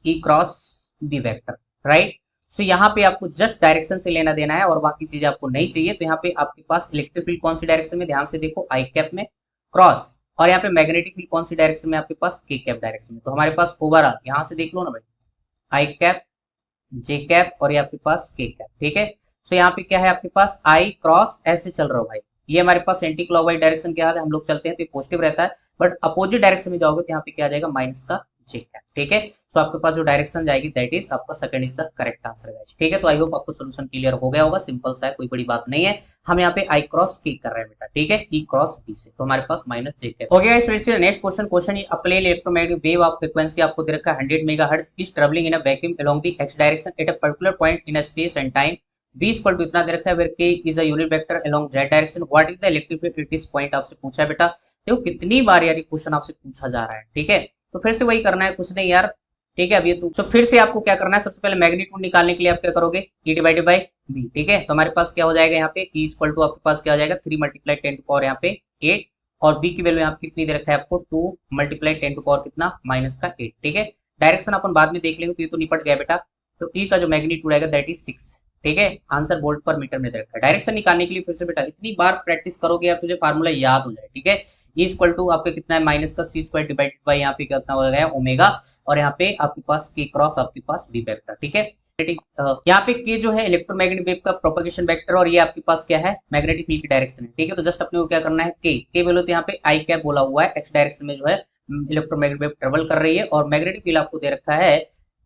E cross B vector, right. तो यहाँ पे आपको जस्ट डायरेक्शन से लेना देना है और बाकी चीजें आपको नहीं चाहिए। तो यहाँ पे आपके पास इलेक्ट्रिक फील्ड कौन सी डायरेक्शन में, ध्यान से देखो, आई कैप में क्रॉस, और यहाँ पे मैग्नेटिक फील्ड कौन सी डायरेक्शन में, आपके पास के कैप डायरेक्शन में। तो हमारे पास ओवरऑल यहाँ से देख लो ना भाई, आई कैप जे कैप और ये आपके पास के कैप, ठीक है। सो यहाँ पे क्या है आपके पास आई क्रॉस ऐसे चल रहा हो भाई, ये हमारे पास एंटी क्लॉकवाइज डायरेक्शन क्या है, हम लोग चलते हैं तो पॉजिटिव रहता है, बट अपोजिट डायरेक्शन में जाओगे तो यहाँ पे क्या आ जाएगा माइनस का जे है, ठीक है। सो आपके पास जो डायरेक्शन जाएगी दैट इज आपका second is the correct answer guys, ठीक है। तो आई होप आपको सोल्यूशन क्लियर हो गया होगा, सिंपल सा है, कोई बड़ी बात नहीं है। हम यहाँ पे आई क्रॉस की कर रहे हैं बेटा, ठीक है, ई क्रॉस बी से, तो हमारे पास माइनस जे है। ओके गाइस, फिर से नेक्स्ट क्वेश्चन ये a plane electromagnetic wave of frequency आपको दे रखा है 100 megahertz is travelling in a vacuum along the X direction at a particular point in a space and time, v equal to इतना दे रखा है where k is a unit vector along z direction, what is the electric field at this point आपसे पूछा है बेटा। देखो कितनी बार यार ये क्वेश्चन आपसे पूछा जा रहा है, ठीक है। तो फिर से वही करना है, कुछ नहीं यार, ठीक है। अब ये तो फिर से आपको क्या करना है, सबसे पहले मैग्नीट्यूड निकालने के लिए आप क्या करोगे, e डिवाइडेड बाई b, ठीक है। तो हमारे पास क्या हो जाएगा यहाँ पे e इक्वल टू आपके पास क्या हो जाएगा 3 मल्टीप्लाई 10 टू पावर यहाँ पे 8, और b की वैल्यू यहाँ पे कितनी दे रखा है आपको 2 मल्टीप्लाई 10 टू पावर कितना माइनस का 8, ठीक है। डायरेक्शन अपन बाद में देख लेंगे, तो ये तो निपट गया बेटा। तो e का जो मैग्नीट्यूड आएगा दैट इज 6, ठीक है। आंसर वोल्ट पर मीटर में दे रखा है। डायरेक्शन निकालने के लिए फिर से बेटा इतनी बार प्रैक्टिस करोगे यार तुझे फार्मूला याद हो जाए, ठीक है। ई इक्वल टू आपके कितना है माइनस का सी स्क्वायर डिवाइडेड बाई यहाँ पे कितना हो गया ओमेगा, और यहाँ पे आपके पास के क्रॉस आपके पास बी वेक्टर, ठीक है। यहाँ पे के जो है इलेक्ट्रोमैग्नेटिक वेव का प्रोपगेशन वेक्टर, और ये आपके पास क्या है मैग्नेटिक फील्ड की डायरेक्शन है, ठीक है। तो जस्ट अपने को क्या करना है के बोलो तो यहाँ पे आई कैप बोला हुआ है, एक्स डायरेक्शन में जो है इलेक्ट्रोमैग्नेटिक वेव ट्रेवल कर रही है, और मैग्नेटिक फील्ड आपको दे रखा है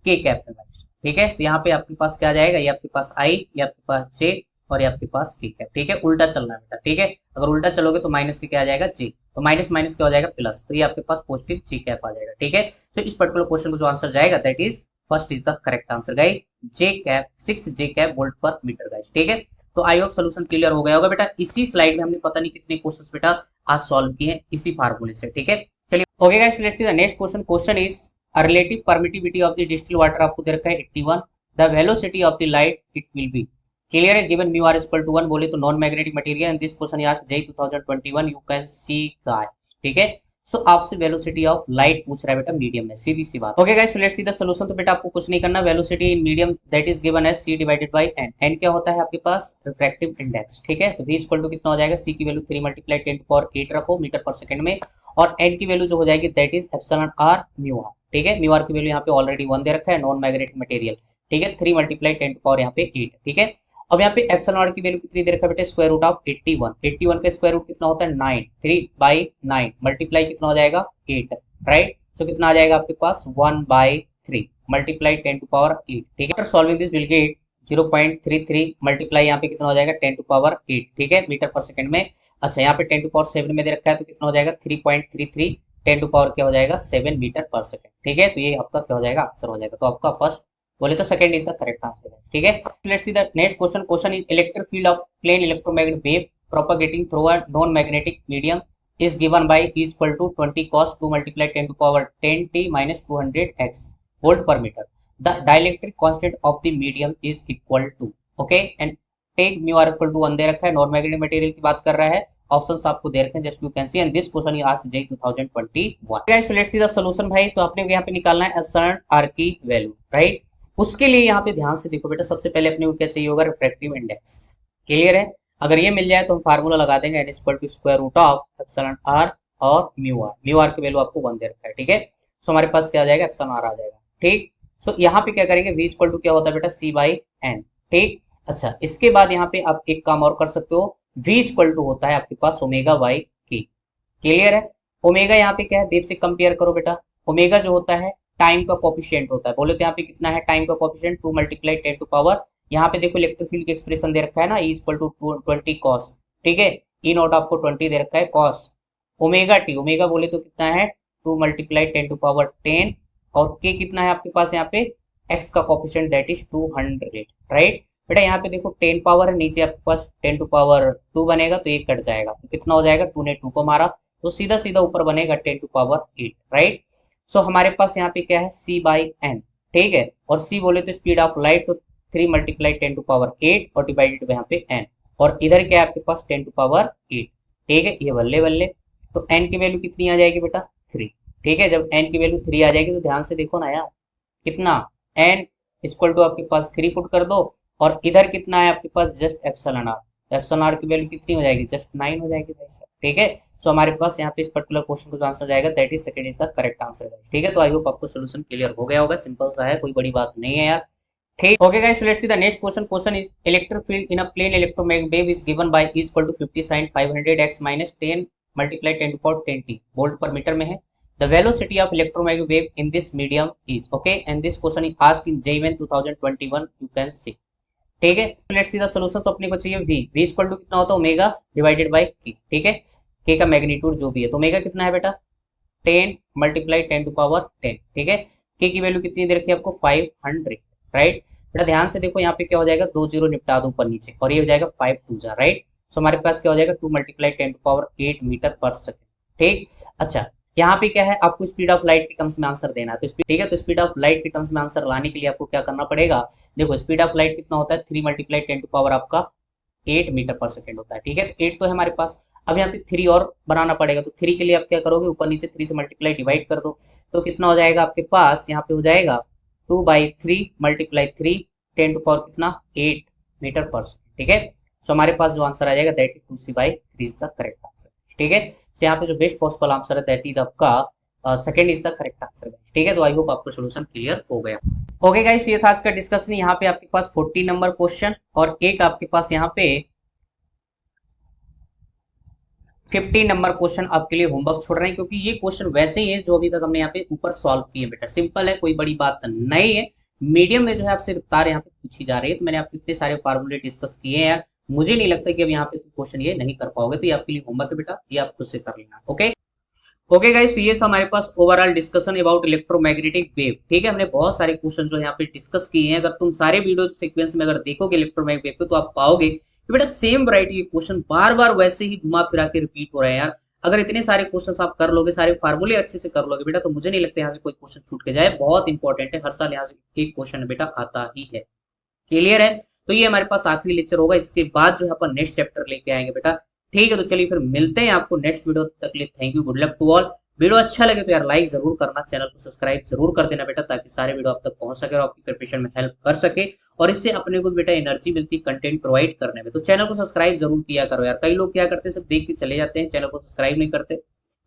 के कैप में, ठीक है। तो यहाँ पे आपके पास क्या आ जाएगा, ये आपके पास आई, ये आपके पास जे, और ये आपके पास के कैप, ठीक है। उल्टा चलना है बेटा, ठीक है। अगर उल्टा चलोगे तो माइनस के क्या आ जाएगा जे, तो माइनस माइनस क्या हो जाएगा प्लस, तो ये आपके पास पॉजिटिव जी कैप आ जाएगा, ठीक है। तो इस पर्टिकुलर क्वेश्चन को जो आंसर जाएगा that is first is the correct answer guys, J cap 6 J cap volt per metre guys, ठीक है। तो आई होप सोल्यूशन क्लियर हो गया होगा बेटा। इसी स्लाइड में हमने पता नहीं कितने क्वेश्चंस बेटा आज सॉल्व किए हैं इसी फार्मूले से, ठीक है। चलिए okay guys, let's see the next question. Question is a relative permittivity of the distilled water आपको दे रखा है 81, the velocity of the light it will be, clear है, given mu r is equal to 1, बोले तो non magnetic material and this question यार JEE 2021 you can see guys, ठीक है। सो आपसे वेलोसिटी ऑफ लाइट पूछ रहा है बेटा मीडियम में, सीधी सी बात। Okay guys, let's see the solution. तो बेटा आपको कुछ नहीं करना, velocity in medium that is given as c divided by n, n क्या होता है आपके पास रिफ्रैक्टिव इंडेक्स, ठीक है। तो v इक्वल टू कितना हो जाएगा, c की वैल्यू 3 मल्टीप्लाई 10 टू पावर 8 रखो मीटर पर सेकंड में, और n की वैल्यू जो हो जाएगी that is epsilon r mu r, ठीक है। म्यू r की वैल्यू यहाँ पे ऑलरेडी 1 दे रखा है, नॉन मैग्नेटिक मटेरियल, ठीक है। 3 मल्टीप्लाई 10 टू पावर यहाँ पे 8, ठीक है। अब यहाँ पे एप्सिलॉन आर की वैल्यू कितनी दे रखा है बेटे स्क्वायर रूट ऑफ 81 का स्क्वायर रूट कितना होता है 9, 3 बाई 9 मल्टीप्लाई कितना हो जाएगा 8, राइट। सो कितना आ जाएगा आपके पास 1/3 मल्टीप्लाई 10 टू पावर 8, ठीक है। After solving this will get 0.33 multiply यहाँ पे कितना हो जाएगा 10 टू पावर 8, ठीक है, मीटर पर सेकंड में। अच्छा यहाँ पे 10 टू पावर 7 में दे रखा है, तो कितना हो जाएगा 3.33 10 टू पावर क्या हो जाएगा 7 मीटर पर सेकंड, ठीक है। तो ये आपका क्या हो जाएगा आंसर हो जाएगा। तो आपका फर्स्ट बोले तो second is the correct answer है, ठीक है। Let's see the next question. Question is electric field of plane electromagnetic wave propagating through a non magnetic medium is given by E equal to 20 cos 2 multiply 10 to power 10 t minus 200 x volt per meter. The dielectric constant of the medium is equal to, okay, and take mu r equal to 1 दे रखा है, non magnetic material की बात कर रहा है, options आपको दे रखे हैं just you can C, and this question is asked JEE 2021। Guys let's see the solution भाई। तो आपने यहाँ पे निकालना है एप्सिलॉन r की वैल्यू, राइट। उसके लिए यहाँ पे ध्यान से देखो बेटा, सबसे पहले अपने को क्या चाहिए होगा रिफ्रैक्टिव इंडेक्स, क्लियर है। अगर ये मिल जाए तो हम फार्मूला लगा देंगे n equal to square root of epsilon r और म्यू आर की वैल्यू आपको 1 दे रखा है, ठीक है। सो हमारे पास क्या आ जाएगा एप्सिलॉन r आ जाएगा, ठीक। सो यहाँ पे क्या करेंगे v इक्वल टू क्या होता है बेटा c बाई n, ठीक। अच्छा इसके बाद यहाँ पे आप एक काम और कर सकते हो, v इक्वल टू होता है आपके पास ओमेगा बाई k, क्लियर है। ओमेगा यहाँ पे क्या है वेव से कंपेयर करो बेटा, ओमेगा जो होता है टाइम का कोफिशिएंट होता है, बोले तो यहाँ पे कितना है टाइम का कोफिशिएंट 2 मल्टीप्लाई 10 टू पावर, यहाँ पे देखो इलेक्ट्रिक फील्ड की एक्सप्रेशन दे रखा है ना, E इक्वल टू 20 कॉस, ठीक है। ई नॉट आपको 20 दे रखा है कॉस ओमेगा टी, ओमेगा बोले तो कितना है 2 मल्टीप्लाई 10 टू पावर 10, और के कितना है आपके पास यहाँ पे एक्स का कोफिशिएंट दैट इज 200, राइट। बेटा यहाँ पे देखो 10 पावर है, नीचे आपके पास 10 टू पावर 2 बनेगा तो एक कट जाएगा, तो कितना हो जाएगा 2 ने 2 को मारा तो सीधा सीधा ऊपर बनेगा 10 टू पावर 8, राइट। सो हमारे पास यहाँ पे क्या है c बाई n, ठीक है, और c बोले तो स्पीड ऑफ लाइट, तो 3 मल्टीप्लाई 10 टू पावर 8 और डिवाइडेड बाय यहाँ पे n, और इधर क्या है आपके पास 10 टू पावर 8, ठीक है। ये बल्ले बल्ले, तो n की वैल्यू कितनी आ जाएगी बेटा 3, ठीक है। जब n की वैल्यू 3 आ जाएगी तो ध्यान से देखो ना यार, कितना n इक्वल टू आपके पास 3 पुट कर दो, और इधर कितना है आपके पास just epsilon r, epsilon r की वैल्यू कितनी हो जाएगी जस्ट 9 हो जाएगी भाई साहब, ठीक है। सो हमारे पास यहाँ पे इस पर्टिकुलर क्वेश्चन का जो आंसर जाएगा that is second is the correct answer, ठीक है। तो आई होप आपको सोल्यूशन क्लियर हो गया होगा, सिंपल सा है, कोई बड़ी बात नहीं है यार, ठीक, okay guys, let's see the next question. Question is electric field in a plane electromagnetic wave is given by is equal to 50 sin 500 x minus 10 multiply 10 to power 10t volt per metre में है. The velocity of electromagnetic wave in this medium is, okay, and this question is asked in JEE 2021. You can सी. ठीक है, let's see the solution. तो अपने को चाहिए v equal to कितना होता है ओमेगा डिवाइडेड बाय k. ठीक है, k का मैग्नीट्यूड जो भी है, तो ओमेगा कितना है बेटा 10 मल्टीप्लाई 10 टू पावर 10. ठीक है, k की वैल्यू कितनी दे रखी है आपको 500. राइट बेटा, ध्यान से देखो यहाँ पे क्या हो जाएगा, 2 0 निपटा दो ऊपर नीचे, और ये हो जाएगा 5 2 जा. राइट, सो हमारे पास क्या हो जाएगा 2 मल्टीप्लाई 10 टू पावर 8 मीटर पर सेकंड. ठीक, अच्छा यहाँ पे क्या है, आपको स्पीड ऑफ लाइट के टर्म्स में आंसर देना है. तो ठीक है, तो स्पीड ऑफ लाइट के टर्म्स में आंसर लाने के लिए आपको क्या करना पड़ेगा, देखो स्पीड ऑफ लाइट कितना होता है 3 मल्टीप्लाई 10 टू पावर आपका 8 मीटर पर सेकंड होता है. ठीक है, तो 8 तो है हमारे पास. अब यहाँ पे 3 और बनाना पड़ेगा, तो 3 के लिए आप क्या करोगे, ऊपर नीचे 3 से मल्टीप्लाई डिवाइड कर दो, तो कितना हो जाएगा आपके पास, यहाँ पे हो जाएगा 2/3 मल्टीप्लाई 3 10 टू पावर कितना 8 मीटर पर सेकंड. ठीक है, सो हमारे पास जो आंसर आ जाएगा that is 2c/3 is the correct answer. ठीक है, तो यहाँ पे जो बेस्ट पॉसिबल आंसर है दैट इज आपका second is the correct answer. ठीक है, तो आई होप आपको सोल्यूशन क्लियर हो गया. ओके गाइस, ये था आज का डिस्कशन. यहाँ पे आपके पास 40 नंबर क्वेश्चन और एक आपके पास यहाँ पे 50 नंबर क्वेश्चन आपके लिए होमवर्क छोड़ रहे हैं, क्योंकि ये क्वेश्चन वैसे ही है जो अभी तक हमने यहाँ पे ऊपर सॉल्व किए. बेटा सिंपल है, कोई बड़ी बात नहीं है. मीडियम में जो है आपसे रफ्तार यहाँ पे पूछी जा रही है, तो मैंने आपको इतने सारे फार्मूले डिस्कस किए हैं यार, मुझे नहीं लगता कि अब यहाँ पे क्वेश्चन ये नहीं कर पाओगे. तो ये आपके लिए होमवर्क है बेटा, ये आप खुद से कर लेना. ओके ओके गाइस, ये था हमारे पास overall discussion about electromagnetic wave. ठीक है, हमने बहुत सारे क्वेश्चन जो यहाँ पे डिस्कस किए हैं. अगर तुम सारे वीडियो सीक्वेंस में अगर देखोगे इलेक्ट्रोमैग्नेटिक वेव को, तो आप पाओगे कि बेटा सेम वैरायटी के क्वेश्चन बार बार वैसे ही घुमा फिरा के रिपीट हो रहे हैं यार. अगर इतने सारे क्वेश्चन आप कर लोगे, सारे फार्मूले अच्छे से कर लोगे बेटा, तो मुझे नहीं लगता यहाँ से कोई क्वेश्चन छूट के जाए. बहुत इंपॉर्टेंट है, हर साल यहाँ से एक क्वेश्चन बेटा आता ही है. क्लियर है, तो ये हमारे पास आखिरी लेक्चर होगा. इसके बाद जो है अपन नेक्स्ट चैप्टर लेके आएंगे बेटा. ठीक है, तो चलिए फिर मिलते हैं आपको नेक्स्ट वीडियो. तक के लिए thank you, good luck to all. Video अच्छा लगे तो यार लाइक जरूर करना, चैनल को सब्सक्राइब जरूर कर देना बेटा, ताकि सारे वीडियो आप तक पहुंच सके और आपकी प्रिपरेशन में हेल्प कर सके, और इससे अपने को बेटा एनर्जी मिलती कंटेंट प्रोवाइड करने में. तो चैनल को सब्सक्राइब जरूर किया करो यार. कई लोग क्या करते हैं, सब देख के चले जाते हैं, चैनल को सब्सक्राइब नहीं करते.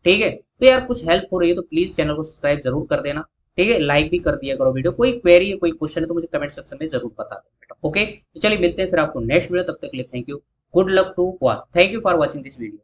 ठीक है, तो यार कुछ हेल्प हो रही है तो प्लीज चैनल को सब्सक्राइब जरूर कर देना. ठीक है, लाइक भी कर दिया करो वीडियो. कोई क्वेरी है, कोई क्वेश्चन है तो मुझे कमेंट सेक्शन में जरूर बता दो बेटा. ओके, तो चलिए मिलते हैं फिर आपको नेक्स्ट वीडियो. तब तक के लिए thank you, good luck to all. Thank you for watching this video.